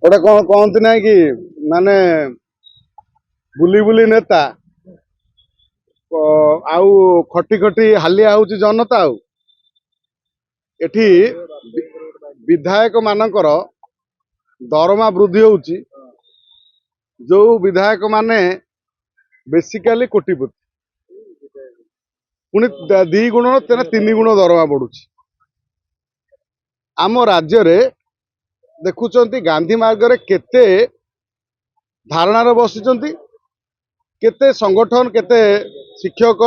गोटे कौन कहती ना कि माने बुली बुली नेता आउ खटी खटी हालिया हूँ जनता आउ एठी विधायक मानकर दरमा वृद्धि होउची जो विधायक माने बेसिकली कोटिपति पुणी दी गुण तेना तीन गुण दरमा बढ़ुची। आम राज्य रे देखुचंती गांधी मार्ग रे केते धारणार बसिचंती केते संगठन केते शिक्षक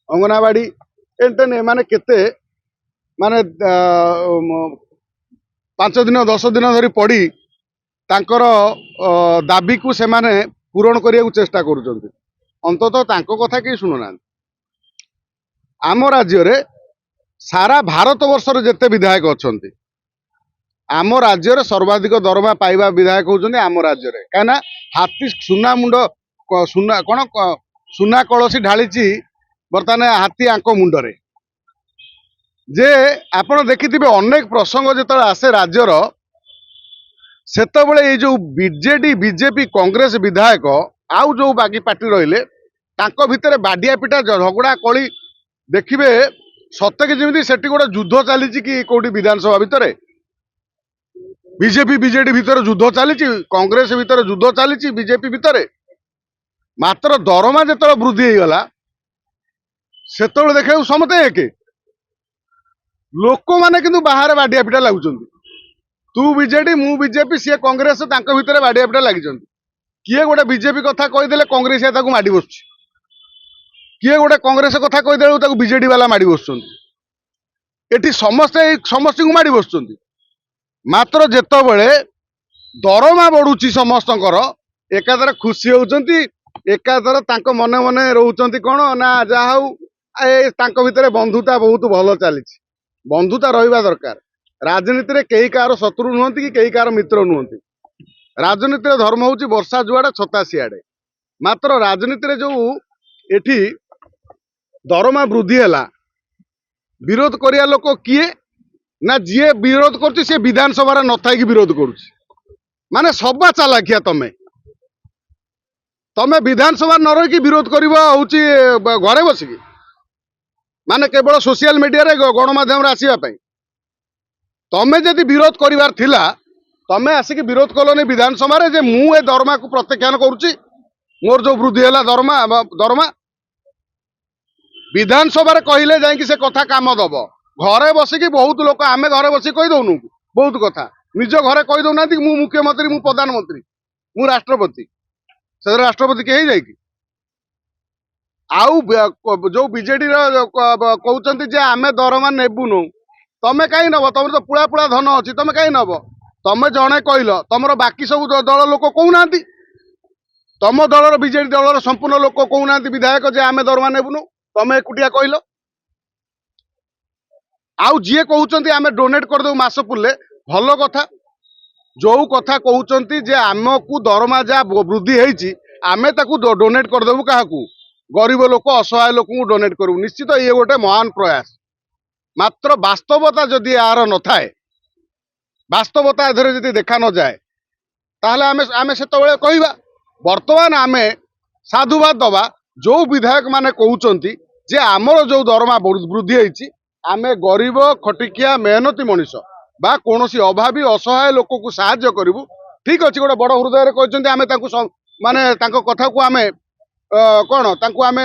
अंगनवाड़ी एंटेन एमाने केते माने 5 दिन 10 दिन धरी पड़ी तांकर दाबी को से माने पूरण करिया को चेष्टा करूचंती। अंततः तांको कथा के सुनुना। आम राज्य रे सारा भारत वर्ष रे जेते विधायक अछंती आम राज्य रे सर्वाधिक दरमा पाइबा विधायक होउचंती आम राज्य रे। काना हाथी सुना मुंड सुना कोन सुना कलसी ढालीची बर्तमान हाथी आंको मुंडरे जे आपण देखिथिबे अनेक प्रसंग जेतले आसे राज्यर सेतबेले ये जो बीजेडी बीजेपी कांग्रेस विधायक आउ जो बाकी पार्टी रहिले तांको भितरे बाडिया पिटा झगड़ा कली देखिबे सत्य के जेमिति सेठी गोटे युद्ध चलीची कि कोठी विधानसभा भितरे बीजेपी बीजेडी भितर युद्ध चली कांग्रेस भितर युद्ध चली बीजेपी भितर मात्र दरमा जो वृद्धि होगा से देखा समते एक लोक मैंने किंतु बाहर बाडिया पिटा लगुच तू बीजेडी मु बीजेपी सी कांग्रेस भितर बाडिया पिटा लगी किए गोटे बीजेपी कथा कहीदे कांग्रेस माड़ी बस किए गोटे कांग्रेस कथा कहीदे बीजेडी वाला माड़ी बस समस्ते समस्त को माड़ी बस मात्र जेतबेले दरमा बढ़ुची समस्तंकर एकादर खुशी होउचंती एकादर तांको मने मने रहउचंती कोन ना जा हउ ए तांको भितरे बंधुता बहुत भलो चलीची। बंधुता रहिबा दरकार। राजनीति रे केही कार शत्रु नुहंती कि केही कार मित्र नुहंती। राजनीति रे धर्म होउची वर्षा जुआडे छता सियाडे। मात्र राजनीति रे जो एठी दरमा वृद्धि हैला विरोध करिया लोक किए ना जी विरोध कर सी विधानसभा न थी विरोध करुच्ची माने सबा चालाकिया तमे तमे विधानसभा न रही विरोध कर घरे बसिकी माने केवल सोशल मीडिया रे गणमाध्यम आसवाई तमे जदि विरोध करिवार थिला तमे आसिक विरोध कलोनी विधानसभा रे जे मु ए दरमा को प्रत्याख्यान करुच्ची मोर जो वृद्धि है दरमा विधानसभा रे कहले जाई से कथा काम दब घरे बसिकी बहुत लोक आमे घरे बसिक कही दौनु बहुत कथा निज घरे कही दौना मु मुख्यमंत्री मु प्रधानमंत्री मु राष्ट्रपति से राष्ट्रपति के जाए आउ जो बीजेडी कहते जे आमे दरमा नेबुनु तमे कहीं नब तुम तो पुड़ा पुड़ा धन अच्छी तमे कहीं नब तमे जड़े कहल तुम बाकी सब दल लोक कहूना तुम दलर बीजेडी दलर संपूर्ण लोक कहूना विधायक जे आमे दरमा नेबुनु तमे एकुटिया कहल आउ जी कहते आम डोनेट करदे मास पुरले भल कथा जो कथा कहते जे आमको दरमा जहाँ वृद्धि होती आमे ताकू डोनेट करदेबू क्या गरीब लोक असहाय लोक डोनेट करू निश्चित ये गोटे महान प्रयास मात्र वास्तवता जदि यार न थाए वास्तवता एधरे जदि देखा न जाए ताहले आमे से कहवा बर्तमान आमे साधुवाद दबा जो विधायक माने कहउचंती जे आमर जो दरमा वृद्धि होती आमे गरीब खटिकिया मेहनती मनीष बा कोनोसी अभावी असहाय लोक को साहाय्य करिवु ठीक अछि गोटे बड़ हृदय रे कहचंती आमे तांको माने तांको कथा को आमे कोन तांको आमे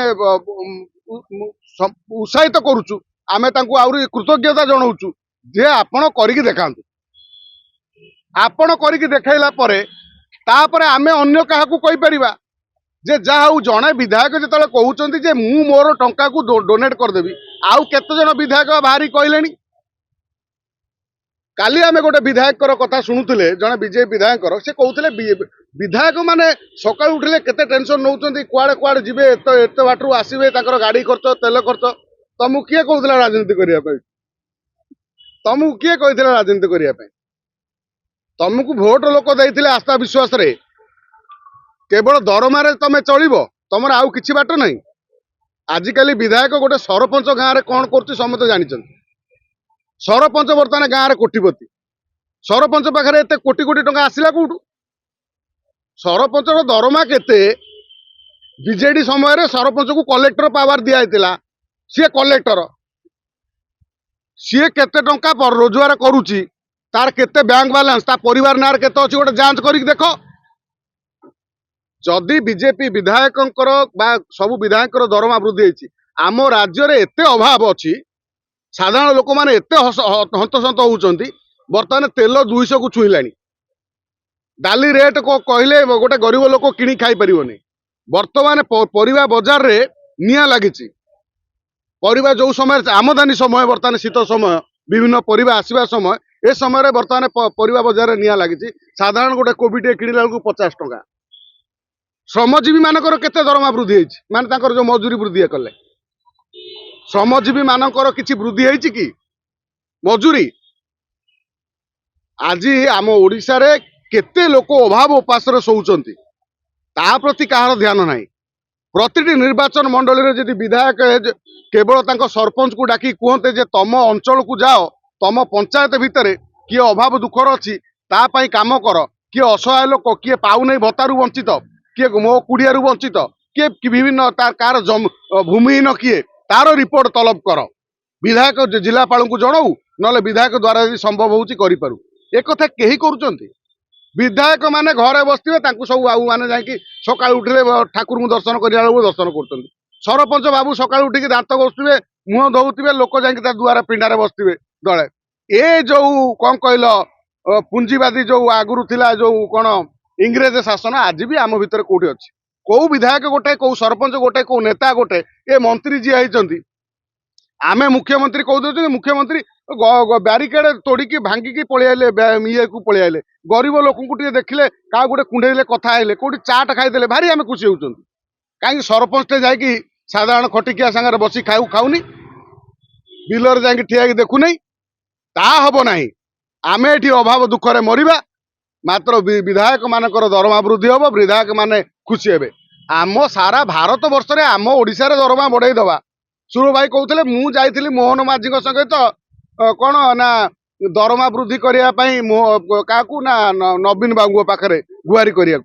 उत्साहित करूछु आमे तांको आउरी कृतज्ञता जणाउछु जे आपण करिकि देखांतु आपण करिकि देखाइला परे तापरे आमे अन्य काहाकू कहि परिबा जे जाऊ जड़े विधायक जो कहते जे मु मोर टंका को डोनेट करदेवी आउ केते जन विधायक बाहरी कहले काली आमे गोटे विधायक कथा शुणुले जड़े बीजेपी विधायक से कहते विधायक माने सकाल उठिले केते टेंशन नौचंती कुआड़े कुआड़े जिबे एत बाटरू आसबे गाड़ी खर्च तेल खर्च तुमको किए कहूला राजनीति करने तुमको किए कहते राजनीति करने तुमको भोट लोक देते आस्था विश्वास रे केवल दरमारे तमे चलिबो तमर आउ किछि बाट नहीं आजिकल विधायक गोटे सरपंच गाँव में कौन कर समस्त जानी सरपंच बर्तमान गाँव में कोटिपति सरपंच पाखे एत कोटी कोटी टंका आसला कौटू सरपंचर दरमा केते बीजेडी समय सरपंच को कलेक्टर पावर दिया सी कलेक्टर सी केते टंका रोजगार करुची तार केते बैंक बैलेंस ता परिवार नार केते अछि गोटे जांच करिक देखो जदि बीजेपी विधायक सब विधायक दरमा वृद्धि होती आम राज्य में एत अभाव अच्छी साधारण लोक मैंने एत हंतसंत होती बर्तमान तेल 200 को छुईला डाली रेट को कहले गोटे गरीब लोक किणी खाई परिवनी बर्तमान परिवा बाजार रे निया लगी परिवा जो समय आमदानी समय बर्तमान शीत समय विभिन्न परिवा आसवा समय ए समय बर्तमान परिवा बाजार रे निया लगी साधारण गोटे कोबी किणला 50 टंका श्रमजीवी मानकर केते दरमा वृद्धि होती माने तांकर जो मजूरी वृद्धि कले श्रमजीवी मानकर किछि वृद्धि होती कि मजूरी आज आम ओडिशा रे केते लोक अभाव उपास शोचंती ता प्रति कहार ध्यान ना प्रतिटी निर्वाचन मंडल रे जदि विधायक केवल तांको सरपंच को डाकी कहते जे तम अंचल को जाओ तम पंचायत भितर किए अभाव दुखर अच्छी तापाई काम कर किए असहाय लोक किए पाऊन भत्तारू वंचित किए मो कुड़ियारू वंचित किए विभिन्न कार भूमिहीन किए तार रिपोर्ट तलब कर विधायक जिलापाल को जनाऊ ना विधायक द्वारा यदि संभव हो एक कहीं करुँच विधायक माने घरे बसते सब बाबू मैंने जा सका उठे ठाकुर को दर्शन करा दर्शन कर सरपंच बाबू सका उठिक दांत घषुवे मुह धोते लोक जा दुआर पिंडारे बसते दले ए जो कौन कहल पुंजीवादी जो आगुरी थिला जो कौन इंग्रेज शासन आज भी आम भितर कौटी अच्छी कौ विधायक गोटे कौ सरपंच गोटे कौ नेता गोटे ए मंत्री जी होती आमे मुख्यमंत्री कह दे मुख्यमंत्री ब्यारिकेड तोड़िकी भांगिकी पलैले ये को पलैले गरीब लोक देखिले क्या गोटे कुंडेले कथा है कौटी चाट खाईदे भारी आम खुशी होती कहीं सरपंच जाकि साधारण खटिकिया सागर बसी खाऊनी बिलर जा ठिया देखु नहीं ता हम ना आमे ये अभाव दुखरे मरिबा मात्र विधायक मानकर दरमा वृद्धि हम विधायक माने खुशी हे आम सारा भारत वर्ष रे आम ओडिशा रे दरमा बढ़ाई दवा सुर भाई कहते मु जाइली मोहन माझी संगे तो कौन ना दरमा वृद्धि करने क्या ना नवीन बाबू पाखे गुहारी करिया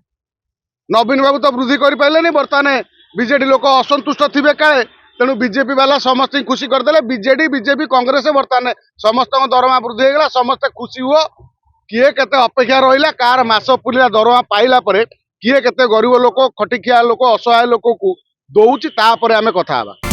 नवीन बाबू तो वृद्धि कर पारे बर्तमान बीजेडी लोक असंतुष्ट थे काले तेणु बीजेपी वाला समस्त खुशी करदे बीजेडी बीजेपी कांग्रेस बर्तमान समस्त दरमा वृद्धि होगा समस्ते खुशी हुआ किए केते अपेक्षा रहा कार मास पुलिया दरमा पाइला किए केते गरीब लोक खटिखिया लोक असहाय लोक को दौची तापर आमे कथा हबा।